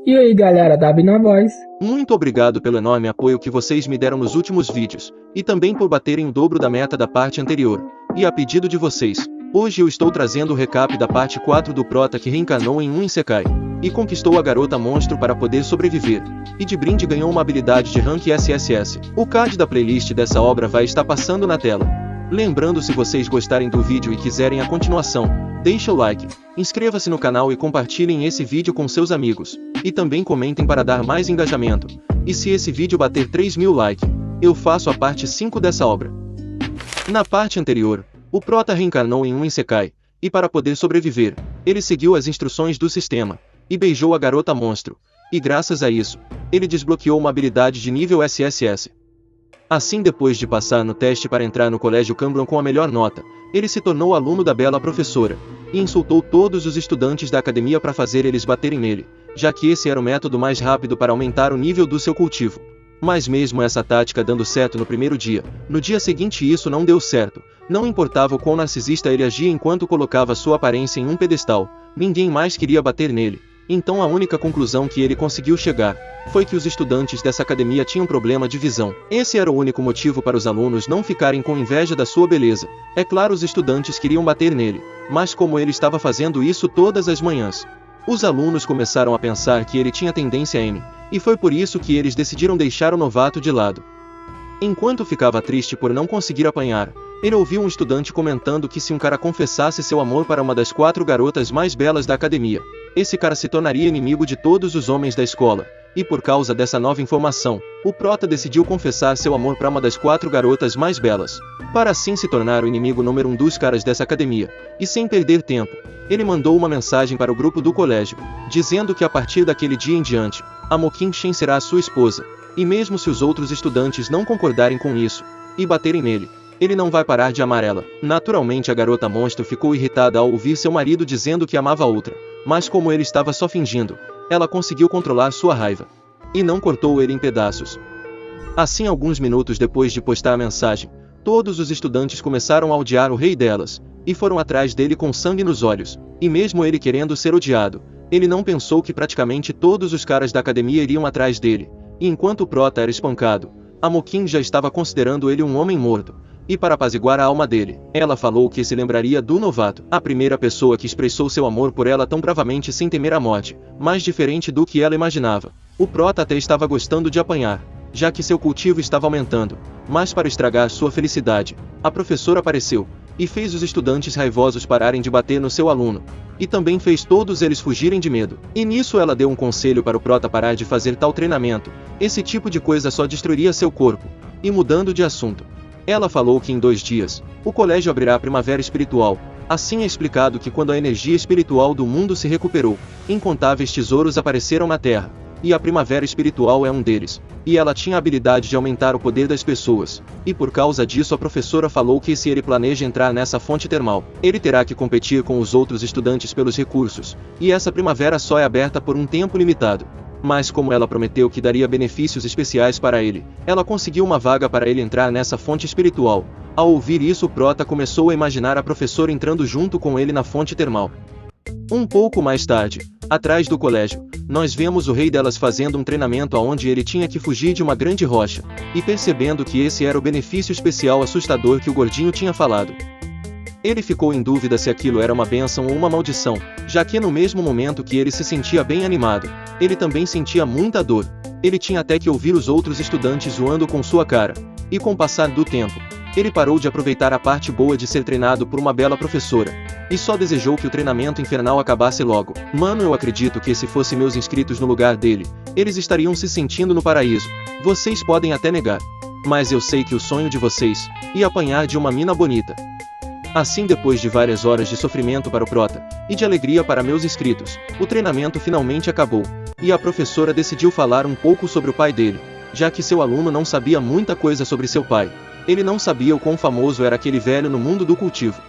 E aí galera, Dabi na voz. Muito obrigado pelo enorme apoio que vocês me deram nos últimos vídeos, e também por baterem o dobro da meta da parte anterior. E a pedido de vocês, hoje eu estou trazendo o recap da parte 4 do Prota que reencarnou em um Isekai e conquistou a garota monstro para poder sobreviver, e de brinde ganhou uma habilidade de rank SSS. O card da playlist dessa obra vai estar passando na tela. Lembrando, se vocês gostarem do vídeo e quiserem a continuação, deixa o like, inscreva-se no canal e compartilhem esse vídeo com seus amigos, e também comentem para dar mais engajamento. E se esse vídeo bater 3.000 likes, eu faço a parte 5 dessa obra. Na parte anterior, o Prota reencarnou em um Isekai, e para poder sobreviver, ele seguiu as instruções do sistema, e beijou a garota monstro, e graças a isso, ele desbloqueou uma habilidade de nível SSS. Assim, depois de passar no teste para entrar no colégio Camblon com a melhor nota, ele se tornou aluno da bela professora, e insultou todos os estudantes da academia para fazer eles baterem nele, já que esse era o método mais rápido para aumentar o nível do seu cultivo. Mas mesmo essa tática dando certo no primeiro dia, no dia seguinte isso não deu certo. Não importava o quão narcisista ele agia enquanto colocava sua aparência em um pedestal, ninguém mais queria bater nele. Então a única conclusão que ele conseguiu chegar foi que os estudantes dessa academia tinham problema de visão. Esse era o único motivo para os alunos não ficarem com inveja da sua beleza. É claro, os estudantes queriam bater nele, mas como ele estava fazendo isso todas as manhãs, os alunos começaram a pensar que ele tinha tendência M, e foi por isso que eles decidiram deixar o novato de lado. Enquanto ficava triste por não conseguir apanhar, ele ouviu um estudante comentando que se um cara confessasse seu amor para uma das 4 garotas mais belas da academia, esse cara se tornaria inimigo de todos os homens da escola. E por causa dessa nova informação, o Prota decidiu confessar seu amor para uma das 4 garotas mais belas, para assim se tornar o inimigo número 1 dos caras dessa academia. E sem perder tempo, ele mandou uma mensagem para o grupo do colégio, dizendo que a partir daquele dia em diante, a Mokin-shen será a sua esposa, e mesmo se os outros estudantes não concordarem com isso, e baterem nele, ele não vai parar de amar ela. Naturalmente a garota monstro ficou irritada ao ouvir seu marido dizendo que amava outra, mas como ele estava só fingindo, ela conseguiu controlar sua raiva, e não cortou ele em pedaços. Assim, alguns minutos depois de postar a mensagem, todos os estudantes começaram a odiar o rei delas, e foram atrás dele com sangue nos olhos, e mesmo ele querendo ser odiado, ele não pensou que praticamente todos os caras da academia iriam atrás dele, e enquanto o Prota era espancado, a Mokin já estava considerando ele um homem morto. E para apaziguar a alma dele, ela falou que se lembraria do novato, a primeira pessoa que expressou seu amor por ela tão bravamente sem temer a morte, mais diferente do que ela imaginava. O Prota até estava gostando de apanhar, já que seu cultivo estava aumentando, mas para estragar sua felicidade, a professora apareceu, e fez os estudantes raivosos pararem de bater no seu aluno, e também fez todos eles fugirem de medo. E nisso ela deu um conselho para o Prota parar de fazer tal treinamento, esse tipo de coisa só destruiria seu corpo. E mudando de assunto, ela falou que em 2 dias, o colégio abrirá a primavera espiritual. Assim é explicado que quando a energia espiritual do mundo se recuperou, incontáveis tesouros apareceram na Terra, e a primavera espiritual é um deles, e ela tinha a habilidade de aumentar o poder das pessoas, e por causa disso a professora falou que se ele planeja entrar nessa fonte termal, ele terá que competir com os outros estudantes pelos recursos, e essa primavera só é aberta por um tempo limitado. Mas como ela prometeu que daria benefícios especiais para ele, ela conseguiu uma vaga para ele entrar nessa fonte espiritual. Ao ouvir isso, o Prota começou a imaginar a professora entrando junto com ele na fonte termal. Um pouco mais tarde, atrás do colégio, nós vemos o rei delas fazendo um treinamento aonde ele tinha que fugir de uma grande rocha, e percebendo que esse era o benefício especial assustador que o gordinho tinha falado. Ele ficou em dúvida se aquilo era uma bênção ou uma maldição, já que no mesmo momento que ele se sentia bem animado, ele também sentia muita dor. Ele tinha até que ouvir os outros estudantes zoando com sua cara, e com o passar do tempo, ele parou de aproveitar a parte boa de ser treinado por uma bela professora, e só desejou que o treinamento infernal acabasse logo. Mano, eu acredito que se fosse meus inscritos no lugar dele, eles estariam se sentindo no paraíso. Vocês podem até negar, mas eu sei que o sonho de vocês é apanhar de uma mina bonita. Assim, depois de várias horas de sofrimento para o Prota, e de alegria para meus inscritos, o treinamento finalmente acabou, e a professora decidiu falar um pouco sobre o pai dele, já que seu aluno não sabia muita coisa sobre seu pai. Ele não sabia o quão famoso era aquele velho no mundo do cultivo.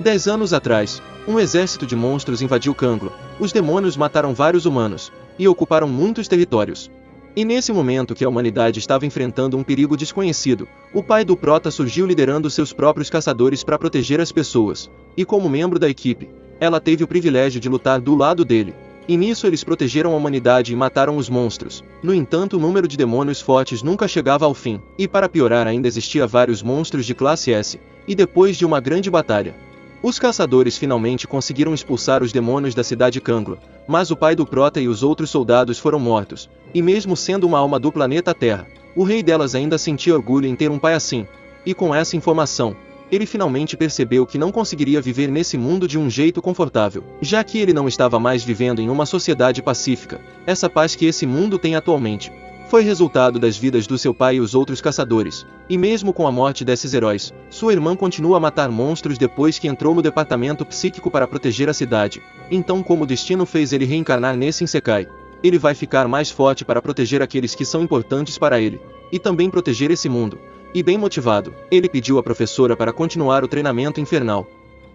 10 anos atrás, um exército de monstros invadiu Camblon, os demônios mataram vários humanos, e ocuparam muitos territórios. E nesse momento que a humanidade estava enfrentando um perigo desconhecido, o pai do Prota surgiu liderando seus próprios caçadores para proteger as pessoas, e como membro da equipe, ela teve o privilégio de lutar do lado dele. E nisso eles protegeram a humanidade e mataram os monstros. No entanto, o número de demônios fortes nunca chegava ao fim. E para piorar, ainda existia vários monstros de classe S. E depois de uma grande batalha, os caçadores finalmente conseguiram expulsar os demônios da cidade Kangla. Mas o pai do Prota e os outros soldados foram mortos. E mesmo sendo uma alma do planeta Terra, o rei delas ainda sentia orgulho em ter um pai assim. E com essa informação, ele finalmente percebeu que não conseguiria viver nesse mundo de um jeito confortável, já que ele não estava mais vivendo em uma sociedade pacífica. Essa paz que esse mundo tem atualmente foi resultado das vidas do seu pai e os outros caçadores. E mesmo com a morte desses heróis, sua irmã continua a matar monstros depois que entrou no departamento psíquico para proteger a cidade. Então, como o destino fez ele reencarnar nesse Isekai, ele vai ficar mais forte para proteger aqueles que são importantes para ele, e também proteger esse mundo. E bem motivado, ele pediu à professora para continuar o treinamento infernal.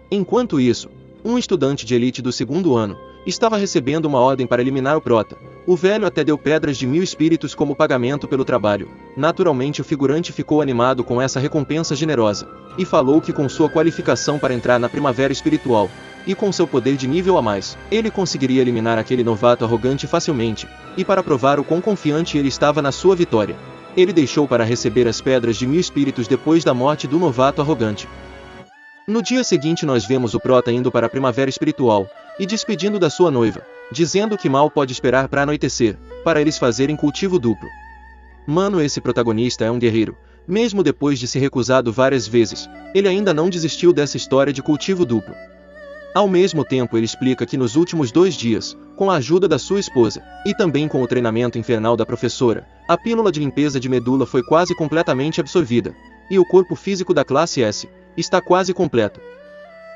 Enquanto isso, um estudante de elite do segundo ano estava recebendo uma ordem para eliminar o Prota. O velho até deu pedras de 1000 espíritos como pagamento pelo trabalho. Naturalmente, o figurante ficou animado com essa recompensa generosa, e falou que com sua qualificação para entrar na Primavera Espiritual, e com seu poder de nível a mais, ele conseguiria eliminar aquele novato arrogante facilmente. E para provar o quão confiante ele estava na sua vitória, ele deixou para receber as pedras de 1000 espíritos depois da morte do novato arrogante. No dia seguinte nós vemos o Prota indo para a Primavera Espiritual, e despedindo da sua noiva, dizendo que mal pode esperar para anoitecer, para eles fazerem cultivo duplo. Mano, esse protagonista é um guerreiro. Mesmo depois de ser recusado várias vezes, ele ainda não desistiu dessa história de cultivo duplo. Ao mesmo tempo, ele explica que nos últimos 2 dias, com a ajuda da sua esposa, e também com o treinamento infernal da professora, a pílula de limpeza de medula foi quase completamente absorvida, e o corpo físico da classe S está quase completo.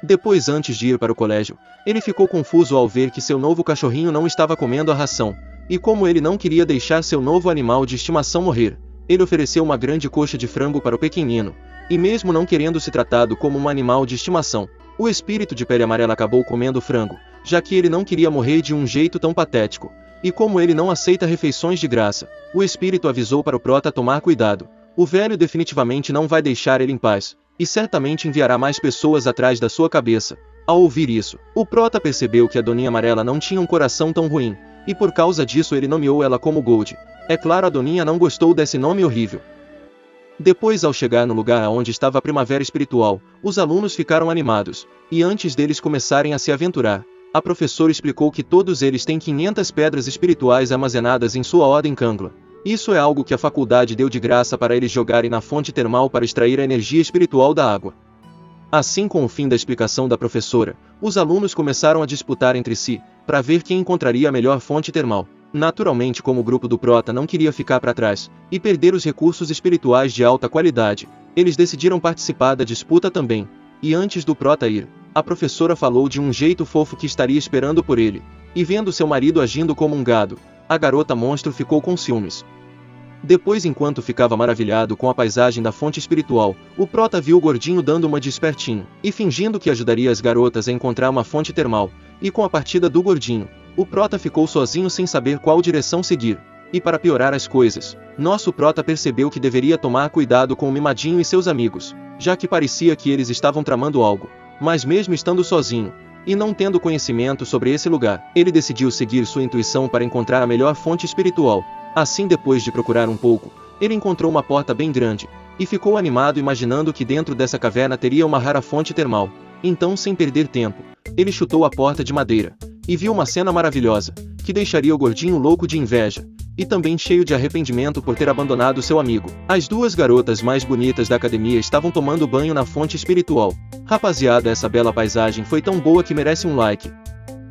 Depois, antes de ir para o colégio, ele ficou confuso ao ver que seu novo cachorrinho não estava comendo a ração, e como ele não queria deixar seu novo animal de estimação morrer, ele ofereceu uma grande coxa de frango para o pequenino, e mesmo não querendo se tratado como um animal de estimação, o espírito de pele amarela acabou comendo o frango, já que ele não queria morrer de um jeito tão patético, e como ele não aceita refeições de graça, o espírito avisou para o Prota tomar cuidado. O velho definitivamente não vai deixar ele em paz, e certamente enviará mais pessoas atrás da sua cabeça. Ao ouvir isso, o Prota percebeu que a Doninha Amarela não tinha um coração tão ruim, e por causa disso ele nomeou ela como Gold. É claro, a Doninha não gostou desse nome horrível. Depois, ao chegar no lugar onde estava a Primavera Espiritual, os alunos ficaram animados, e antes deles começarem a se aventurar, a professora explicou que todos eles têm 500 pedras espirituais armazenadas em sua ordem Kangla. Isso é algo que a faculdade deu de graça para eles jogarem na fonte termal para extrair a energia espiritual da água. Assim, com o fim da explicação da professora, os alunos começaram a disputar entre si, para ver quem encontraria a melhor fonte termal. Naturalmente, como o grupo do Prota não queria ficar para trás, e perder os recursos espirituais de alta qualidade, eles decidiram participar da disputa também. E antes do Prota ir, a professora falou de um jeito fofo que estaria esperando por ele, e vendo seu marido agindo como um gado, a garota monstro ficou com ciúmes. Depois, enquanto ficava maravilhado com a paisagem da fonte espiritual, o Prota viu o gordinho dando uma de espertinho, e fingindo que ajudaria as garotas a encontrar uma fonte termal, e com a partida do gordinho, o Prota ficou sozinho sem saber qual direção seguir. E para piorar as coisas, nosso Prota percebeu que deveria tomar cuidado com o Mimadinho e seus amigos, já que parecia que eles estavam tramando algo. Mas mesmo estando sozinho, e não tendo conhecimento sobre esse lugar, ele decidiu seguir sua intuição para encontrar a melhor fonte espiritual. Assim, depois de procurar um pouco, ele encontrou uma porta bem grande, e ficou animado imaginando que dentro dessa caverna teria uma rara fonte termal. Então, sem perder tempo, ele chutou a porta de madeira, e viu uma cena maravilhosa, que deixaria o gordinho louco de inveja, e também cheio de arrependimento por ter abandonado seu amigo. As 2 garotas mais bonitas da academia estavam tomando banho na fonte espiritual. Rapaziada, essa bela paisagem foi tão boa que merece um like.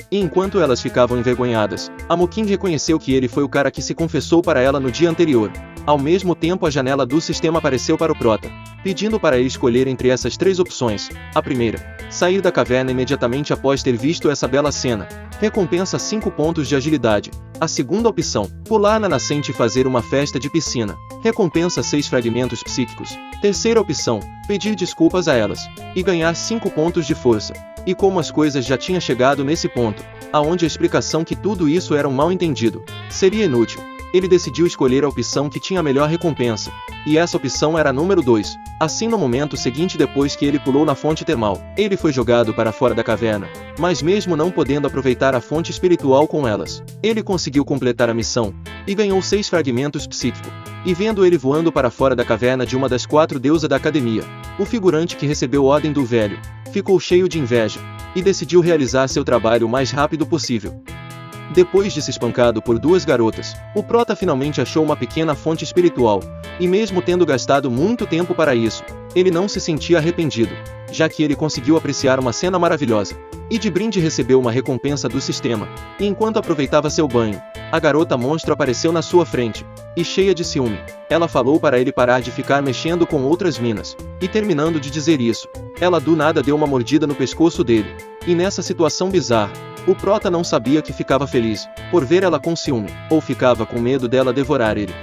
E enquanto elas ficavam envergonhadas, a Mokin reconheceu que ele foi o cara que se confessou para ela no dia anterior. Ao mesmo tempo, a janela do sistema apareceu para o Prota, pedindo para ele escolher entre essas 3 opções. A primeira, sair da caverna imediatamente após ter visto essa bela cena. Recompensa 5 pontos de agilidade. A segunda opção, pular na nascente e fazer uma festa de piscina. Recompensa 6 fragmentos psíquicos. Terceira opção, pedir desculpas a elas, e ganhar 5 pontos de força. E como as coisas já tinham chegado nesse ponto, aonde a explicação que tudo isso era um mal entendido seria inútil, Ele decidiu escolher a opção que tinha a melhor recompensa. E essa opção era a número 2. Assim, no momento seguinte, depois que ele pulou na fonte termal, ele foi jogado para fora da caverna. Mas mesmo não podendo aproveitar a fonte espiritual com elas, ele conseguiu completar a missão e ganhou 6 fragmentos psíquicos. E vendo ele voando para fora da caverna de uma das 4 deusas da academia, o figurante que recebeu ordem do velho ficou cheio de inveja e decidiu realizar seu trabalho o mais rápido possível. Depois de ser espancado por 2 garotas, o prota finalmente achou uma pequena fonte espiritual, e mesmo tendo gastado muito tempo para isso, ele não se sentia arrependido, já que ele conseguiu apreciar uma cena maravilhosa, e de brinde recebeu uma recompensa do sistema. E enquanto aproveitava seu banho, a garota monstro apareceu na sua frente, e cheia de ciúme, ela falou para ele parar de ficar mexendo com outras minas, e terminando de dizer isso, ela do nada deu uma mordida no pescoço dele, e nessa situação bizarra, o prota não sabia que ficava feliz por ver ela com ciúme, ou ficava com medo dela devorar ele.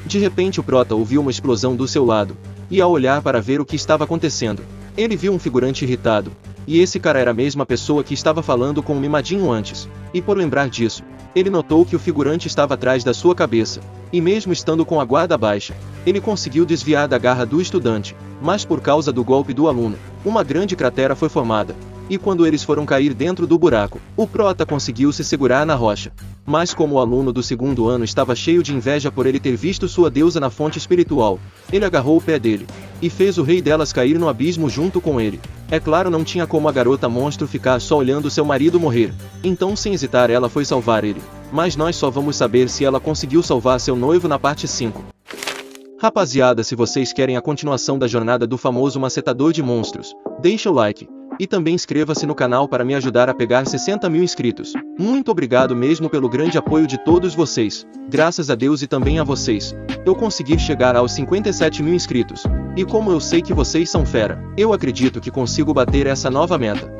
De repente o prota ouviu uma explosão do seu lado, e ao olhar para ver o que estava acontecendo, ele viu um figurante irritado, e esse cara era a mesma pessoa que estava falando com o mimadinho antes, e por lembrar disso, ele notou que o figurante estava atrás da sua cabeça, e mesmo estando com a guarda baixa, ele conseguiu desviar da garra do estudante, mas por causa do golpe do aluno, uma grande cratera foi formada. E quando eles foram cair dentro do buraco, o prota conseguiu se segurar na rocha. Mas como o aluno do 2º ano estava cheio de inveja por ele ter visto sua deusa na fonte espiritual, ele agarrou o pé dele, e fez o rei delas cair no abismo junto com ele. É claro, não tinha como a garota monstro ficar só olhando seu marido morrer, então sem hesitar ela foi salvar ele. Mas nós só vamos saber se ela conseguiu salvar seu noivo na parte 5. Rapaziada, se vocês querem a continuação da jornada do famoso macetador de monstros, deixa o like. E também inscreva-se no canal para me ajudar a pegar 60 mil inscritos. Muito obrigado mesmo pelo grande apoio de todos vocês. Graças a Deus e também a vocês, eu consegui chegar aos 57 mil inscritos. E como eu sei que vocês são fera, eu acredito que consigo bater essa nova meta.